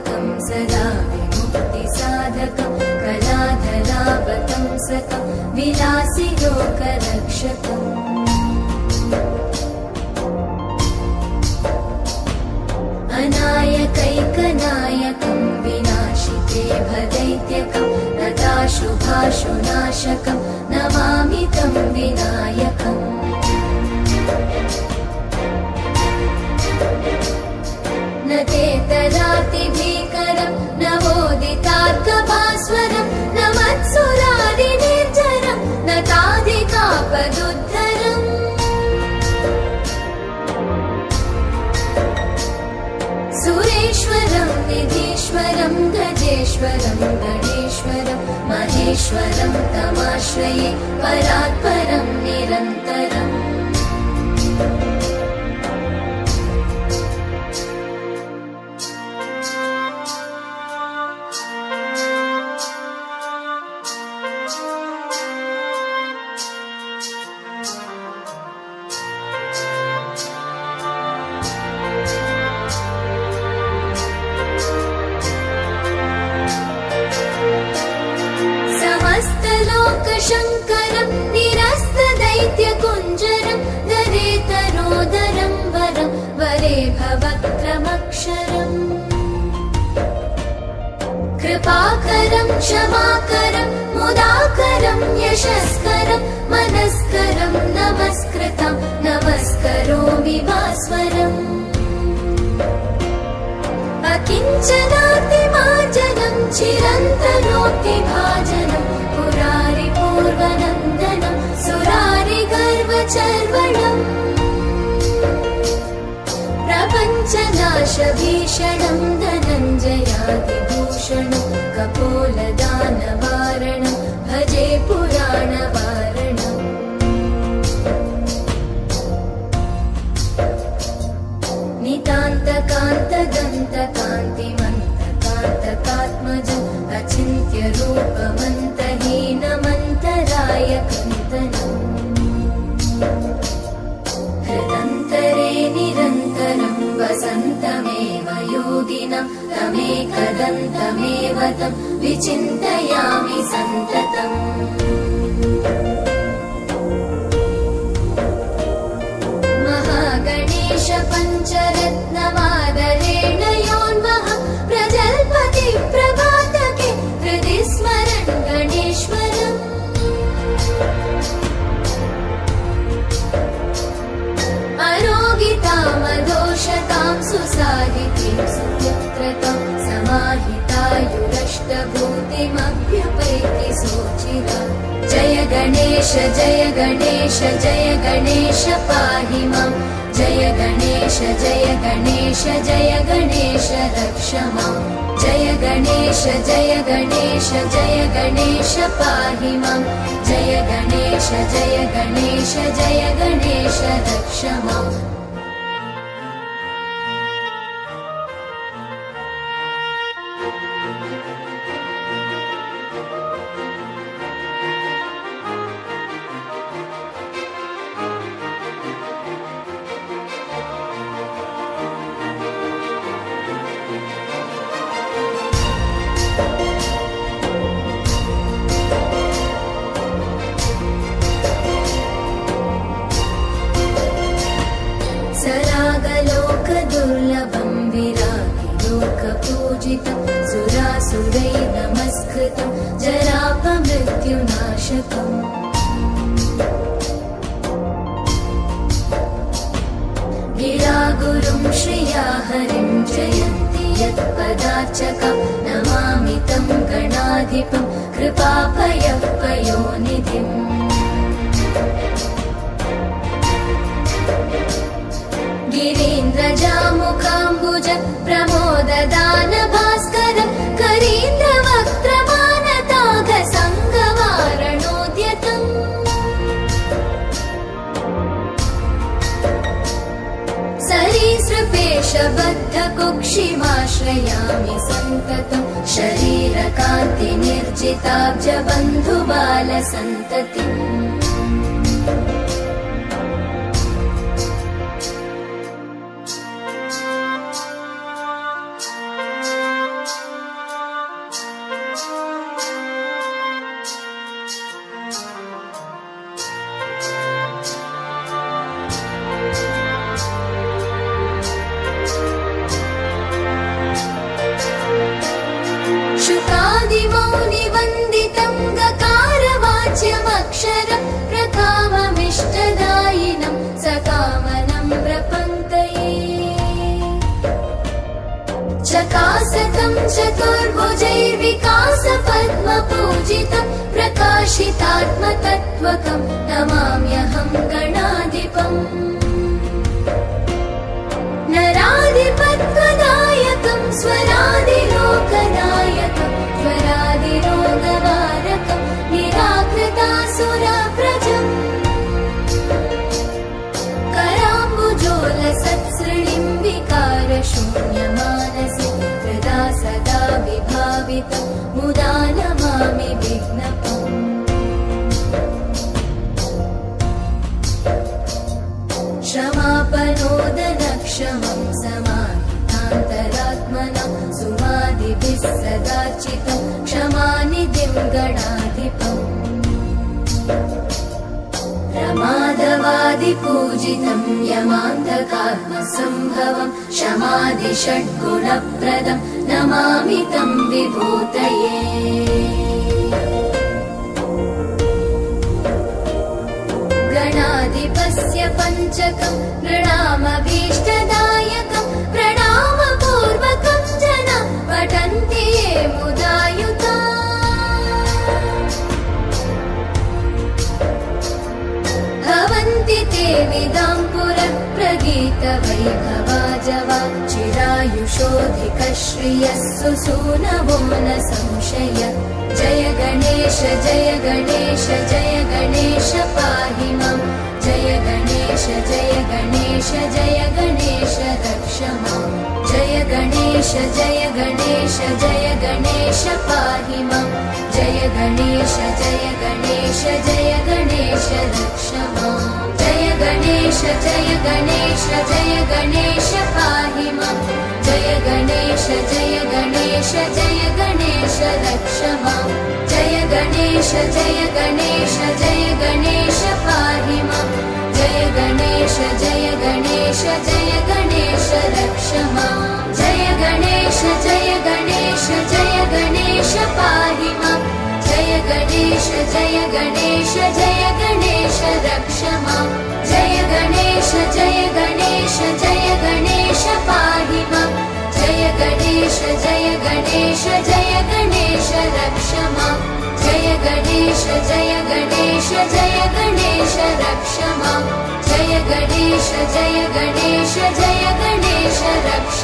स्थापकं सदा विमुक्तिसाधकं कलाधरावतंसकं विलासि लोकरक्षकम् अनायकैकनायकं विनाशिते भदैत्यकं नताशुभाशुनाशकं नमामि तं विनायकम् न तेतरातिभीकरं नवोदितार्कभास्वरं न मत्सुरादिनिर्जरं न ताधिकापदुद्धरम् सुरेश्वरं निधीश्वरं गजेश्वरं गणेश्वरं महेश्वरं तमाश्रये परात्परं निरन्तरम् शङ्करं निरस्तदैत्यकुञ्जरं दरेतरोदरं वरं वरे भवक्त्रमक्षरम् कृपाकरं क्षमाकरं मुदाकरं यशस्करं मनस्करं नमस्कृतं नमस्करोमि भास्वरम् अकिञ्चनातिमार्जनं चिरन्तनोक्तिभाजनं पुरारिपूर्वनन्दनं सुरारिगर्वचर्वणम् प्रपञ्चनाशभीषणं धनञ्जयादिभूषणं कपोलदानवारणं भजे पुराणवारणम् नितान्तकान्तदन्तकान्तिमन्तकान्तकात्मजम् अचिन्त्यरूपमन्तहीनमन्तरायकन्तनम् हृदन्तरे निरन्तरं वसन्तमेव योगिनं तमेकदन्तमेव तं विचिन्तयामि सन्ततम् महागणेश पञ्चरत्नमादरेण योन्महं प्रजल्पति प्रभातके हृदि स्मरन् गणेश्वरम् अरोगितामदोषतां सुसाहितीं सुपुत्रतां समाहितायुरष्टभूतिमभ्युपैति सोचिरा जय गणेश जय गणेश जय गणेश पाहि मां जय गणेश जय गणेश जय गणेश रक्ष मां जय गणेश जय गणेश जय गणेश पाहि मां जय गणेश जय गणेश जय गणेश रक्ष माम् सरागलोकदुर्लभं विरागिलोकपूजितं सुरासुरैः नमस्कृतं जरापमृत्युनाशकम् गिरागुरुं श्रिया हरिं जयन्ति यत्पदार्चकं नमामि तं गणाधिपं कृपापयःपयोनिधिम् गिरीन्द्रजामुखाम्बुज प्रमोददान भास्करं करीन्द्रवक्त्रमानताघसङ्गवारणोद्यतम् सरीसृपेशबद्धकुक्षिमाश्रयामि सन्ततं शरीरकान्तिनिर्जिताब्जबन्धुबालसन्ततिम् चकासतं चतुर्भुजैर्विकासपद्मपूजितं प्रकाशितात्मतत्त्वकं नमाम्यहं गणाधिपम् नराधिपत्वदायकं स्वरादिलोकनायकं स्वरादिरोगवारकं निराकृतासुरव्रजम् कराम्बुजोलसत्सृणिं विकारशून्यमानसि हृदा सदा विभावितं मुदा नमामि विघ्नपम् क्षमापनोदनक्षमं समाहितान्तरात्मनं सुमादिभिः सदाचितं क्षमानिधिं गणाधिपम् रमादवादिपूजितं यमान्तकात्मसम्भवं शमादिषड्गुणप्रदं नमामि तं विभूतये गणाधिपस्य पञ्चकं प्रणामभीष्टदायकं प्रणामपूर्वकं जना पठन्ति ये मुदायुता भवन्ति ते विदां पुरः प्रगीतवैभवाजवा चिरायुषोऽधिकश्रियः सुसूनवो न संशय जय गणेश जय गणेश जय गणेश पाहि मां जय गणेश जय गणेश जय गणेश रक्ष मां जय गणेश जय गणेश जय गणेश पाहि मां जय गणेश जय गणेश जय गणेश रक्ष मां जय गणेश जय गणेश जय गणेश पाहि मां जय गणेश जय गणेश जय गणेश रक्ष मां जय गणेश जय गणेश जय गणेश पाहि मां जय गणेश जय गणेश जय गणेश रक्ष मां जय गणेश जय गणेश जय गणेश पाहि मां जय गणेश जय गणेश जय गणेश रक्ष मां जय गणेश जय गणेश जय गणेश पाहि मां जय गणेश जय गणेश जय गणेश रक्ष मां जय गणेश जय गणेश जय गणेश रक्ष मां जय गणेश जय गणेश जय गणेश रक्ष